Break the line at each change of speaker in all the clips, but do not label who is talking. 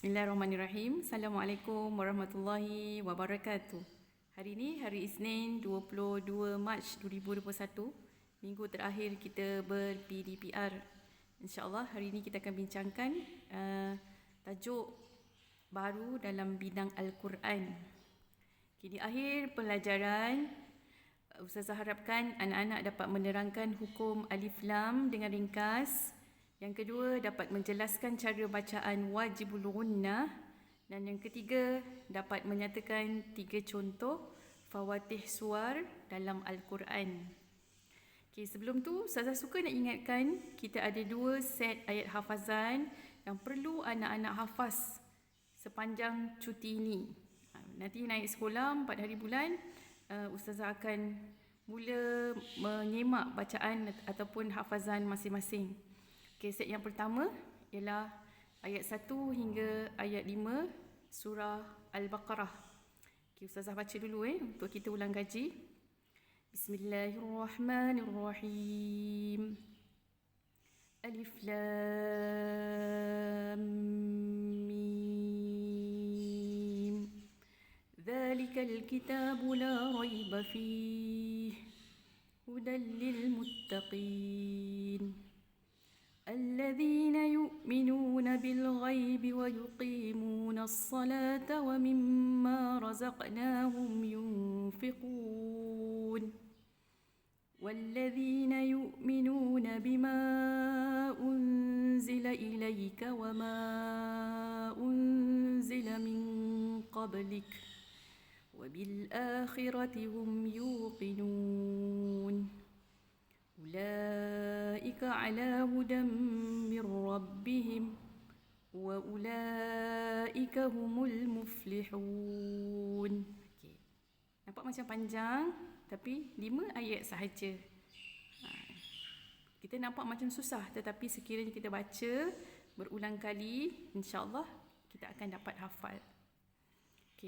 Bismillahirrahmanirrahim. Assalamualaikum warahmatullahi wabarakatuh. Hari ini hari Isnin 22 Mac 2021, minggu terakhir kita ber-PDPR. InsyaAllah hari ini kita akan bincangkan tajuk baru dalam bidang Al-Quran. Di akhir pelajaran, Ustazah harapkan anak-anak dapat menerangkan hukum Alif Lam dengan ringkas. Yang kedua, dapat menjelaskan cara bacaan wajibul gunnah. Dan yang ketiga, dapat menyatakan 3 contoh fawatih suar dalam Al-Quran. Sebelum tu, Ustazah suka nak ingatkan kita ada 2 set ayat hafazan yang perlu anak-anak hafaz sepanjang cuti ini. Nanti naik sekolah 4 hari bulan, Ustazah akan mula menyemak bacaan ataupun hafazan masing-masing. Set yang pertama ialah ayat 1 hingga ayat 5 surah Al-Baqarah. Ustazah baca dulu untuk kita ulang kaji. Bismillahirrahmanirrahim. Alif Lam Mim. Dzalikal kitabu la raiba fihi hudan lil muttaqin. الذين يؤمنون بالغيب ويقيمون الصلاة ومما رزقناهم ينفقون والذين يؤمنون بما أنزل إليك وما أنزل من قبلك وبالآخرة هم يوقنون أولئك على هدى من ربهم وأولئك هم المفلحون. Nampak macam panjang, tapi 5 ayat sahaja. Kita nampak macam susah, tetapi sekiranya kita baca berulang kali, insya-Allah kita akan dapat hafal.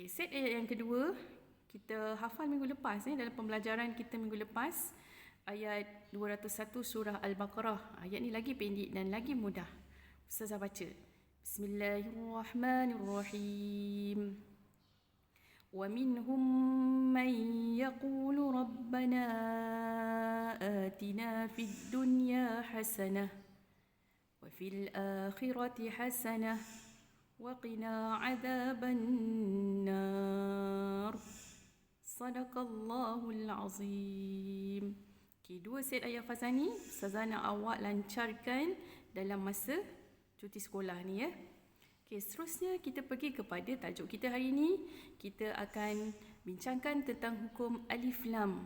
Set ayat yang kedua kita hafal minggu lepas dalam pembelajaran kita minggu lepas. Ayat 201 surah Al-Baqarah. Ayat ni lagi pendek dan lagi mudah. Ustazah baca. Bismillahirrahmanirrahim. Wa minhum man yaqulu rabbana atina fid dunya hasanah wa fil akhirati hasanah wa qina adzaban nar. Sadaqallahul azim. 2 set ayat hafazan ni Ustazah nak awak lancarkan dalam masa cuti sekolah ni seterusnya kita pergi kepada tajuk kita hari ini. Kita akan bincangkan tentang hukum Alif Lam.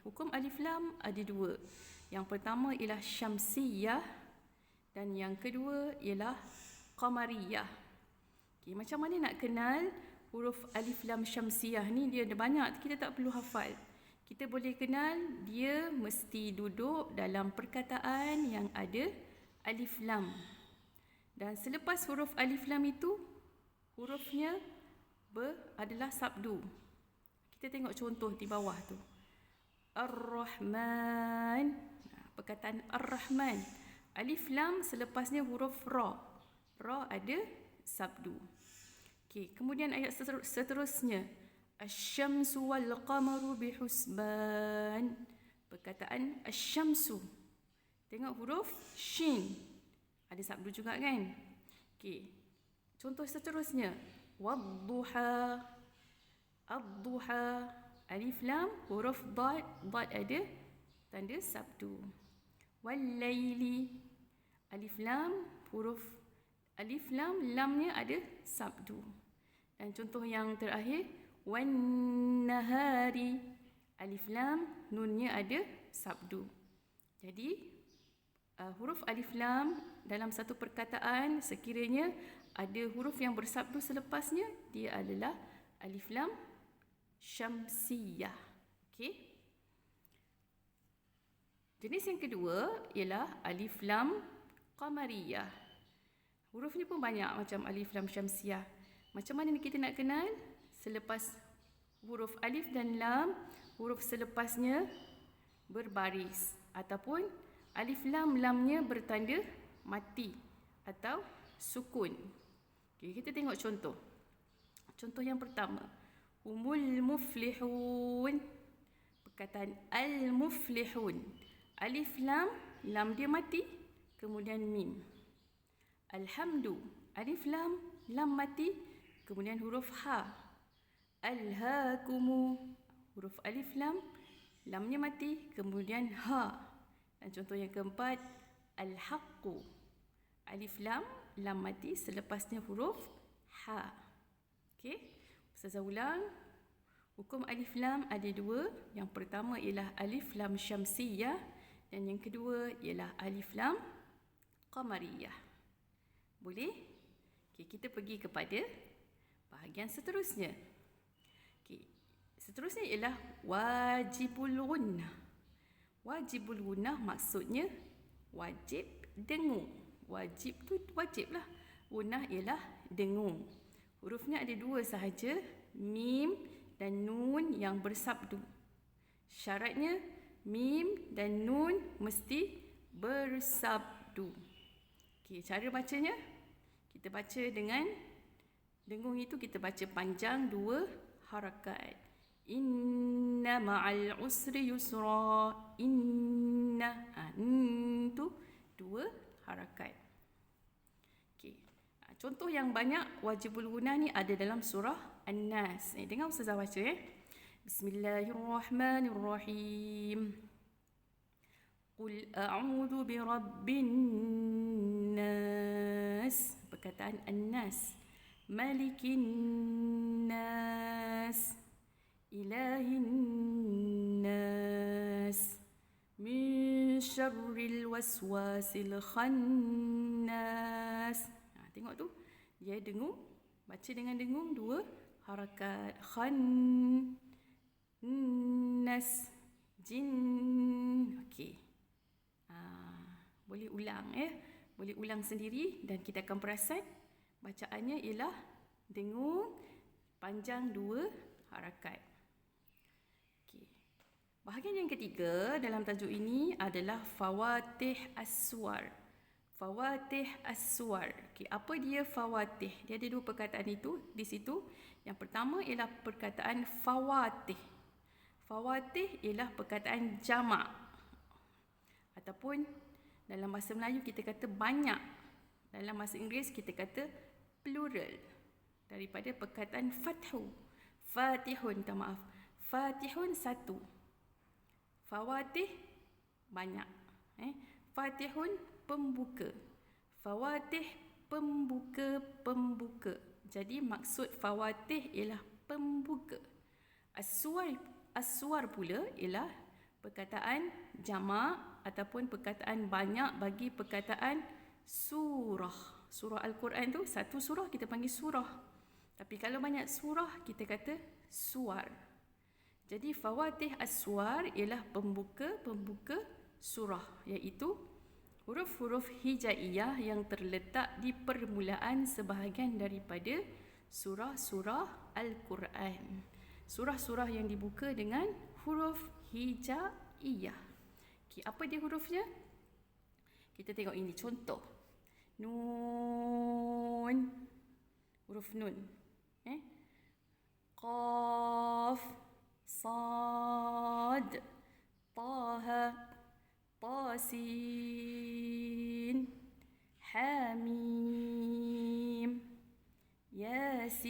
Hukum Alif Lam ada 2. Yang pertama ialah Syamsiyah dan yang kedua ialah Qamariyah. Macam mana nak kenal huruf Alif Lam Syamsiyah ni? Dia ada banyak, kita tak perlu hafal. Kita boleh kenal dia mesti duduk dalam perkataan yang ada alif lam. Dan selepas huruf alif lam itu, hurufnya adalah sabdu. Kita tengok contoh di bawah tu. Ar-Rahman. Perkataan Ar-Rahman. Alif lam selepasnya huruf ra. Ra ada sabdu. Kemudian ayat seterusnya. Asy-syamsu wal qamaru bihusban. Perkataan asy-syamsu. Tengok huruf shin. Ada sabdu juga kan? Contoh seterusnya. Wadduha. Ad-duha. Alif lam huruf dad. Dad ada tanda sabdu. Wal-laili. Alif lam huruf alif lam lamnya ada sabdu. Dan contoh yang terakhir wan nahari. Alif lam nunnya ada sabdu. Jadi huruf alif lam dalam satu perkataan sekiranya ada huruf yang bersabdu selepasnya, dia adalah alif lam syamsiyah. Jenis yang kedua ialah alif lam qamariyah. Hurufnya pun banyak macam alif lam syamsiyah. Macam mana kita nak kenal? Selepas huruf alif dan lam, huruf selepasnya berbaris ataupun alif lam lamnya bertanda mati atau sukun. Okey, kita tengok contoh. Contoh yang pertama. Humul muflihun. Perkataan al-muflihun. Alif lam, lam dia mati, kemudian mim. Alhamdu, alif lam, lam mati, kemudian huruf ha. Alhaakumu, huruf alif lam, lamnya mati, kemudian ha. Dan contoh yang keempat, al-haqqu. Alif lam, lam mati, selepasnya huruf ha. Okey, Ustazah ulang. Hukum alif lam ada dua. Yang pertama ialah alif lam syamsiyah dan yang kedua ialah alif lam qamariyah. Boleh? Okey, kita pergi kepada bahagian seterusnya. Okey, seterusnya ialah wajibul gunnah. Wajibul gunnah maksudnya wajib dengung. Wajib tu wajib lah. Gunnah ialah dengung. Hurufnya ada dua sahaja, mim dan nun yang bersabdu. Syaratnya mim dan nun mesti bersabdu. Okey, cara bacanya kita baca dengan dengung itu kita baca panjang dua harakat. Inna ma'al usri yusra. Inna tu dua harakat. Okey. Contoh yang banyak wajibul gunnah ni ada dalam surah An-Nas. Dengar Ustazah baca Bismillahirrahmanirrahim. Qul a'udzu birabbin nas. Perkataan An-Nas. Malikin nas. Ilahin nas. Min syarril waswasil khannas. Tengok tu. Dia dengung. Baca dengan dengung dua harakat. Nas. Jin. Okey. Boleh ulang Boleh ulang sendiri dan kita akan perasan bacaannya ialah dengung panjang dua harakat. Okey. Bahagian yang ketiga dalam tajuk ini adalah fawatih as-suwar. Fawatih as-suwar. Okey, apa dia fawatih? Dia ada dua perkataan itu di situ. Yang pertama ialah perkataan fawatih. Fawatih ialah perkataan jamak. Ataupun dalam bahasa Melayu kita kata banyak. Dalam bahasa Inggeris kita kata plural. Daripada perkataan fathu. Fatihun, maaf. Fatihun satu. Fawatih banyak. Fatihun pembuka. Fawatih pembuka. Jadi maksud fawatih ialah pembuka. As-suwar pula ialah perkataan jamak ataupun perkataan banyak bagi perkataan surah. Surah Al-Quran tu satu surah kita panggil surah. Tapi kalau banyak surah kita kata suwar. Jadi fawatih as-suwar ialah pembuka surah, iaitu huruf-huruf hijaiyah yang terletak di permulaan sebahagian daripada surah-surah Al-Quran. Surah-surah yang dibuka dengan huruf hijaiyah. Okay, apa dia hurufnya? Kita tengok ini contoh. Nun. Huruf nun. Qaf. Sad. Taha. Tasin. Hamim. Yasin.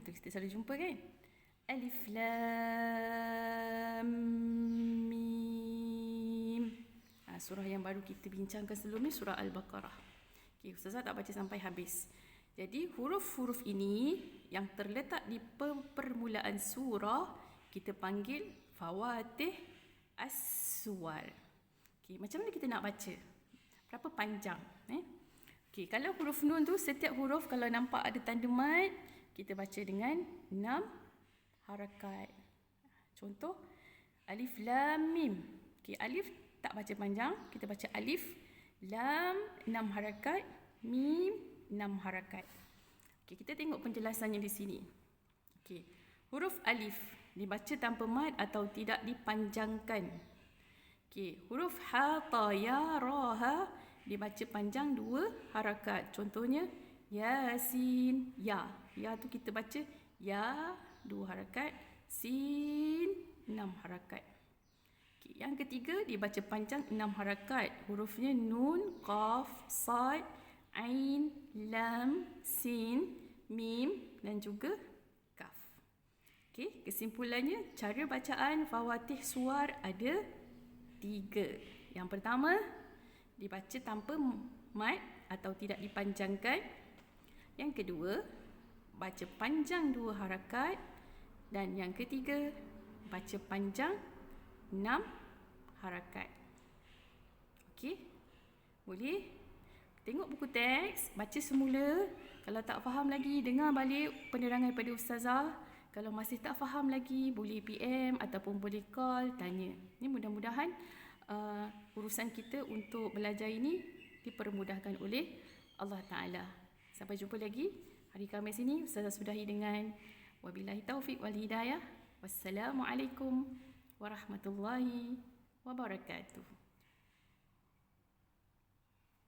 Tu kita selalu jumpa kan? Alif Lam Mim. Surah yang baru kita bincangkan sebelum ni surah Al-Baqarah. Okey, Ustazah tak baca sampai habis. Jadi huruf-huruf ini yang terletak di permulaan surah kita panggil fawatih as-suwar. Okey, macam mana kita nak baca? Berapa panjang? Okey, kalau huruf nun tu setiap huruf kalau nampak ada tanda mad, kita baca dengan 6 harakat. Contoh alif lam mim. Okey, alif tak baca panjang, kita baca alif, lam 6 harakat, mim 6 harakat. Okey, kita tengok penjelasannya di sini. Okey, huruf alif dibaca tanpa mad atau tidak dipanjangkan. Okey, huruf ha, ta, ya, ra, ha dibaca panjang 2 harakat. Contohnya Yasin. Ya. Ya tu kita baca ya 2 harakat. Sin 6 harakat. Okay, yang ketiga dia baca panjang 6 harakat. Hurufnya nun, qaf, sad, ain, lam, sin, mim dan juga kaf. Okay, kesimpulannya cara bacaan Fawatih Suwar ada 3. Yang pertama, dibaca tanpa mad atau tidak dipanjangkan. Yang kedua, baca panjang 2 harakat. Dan yang ketiga, baca panjang 6 harakat. Okey? Boleh? Tengok buku teks, baca semula. Kalau tak faham lagi, dengar balik penerangan daripada Ustazah. Kalau masih tak faham lagi, boleh PM ataupun boleh call, tanya. Ini mudah-mudahan urusan kita untuk belajar ini dipermudahkan oleh Allah Ta'ala. Sampai jumpa lagi hari Khamis ini. Ustazah sudahi dengan wabillahi taufiq wal hidayah. Wassalamualaikum warahmatullahi wabarakatuh.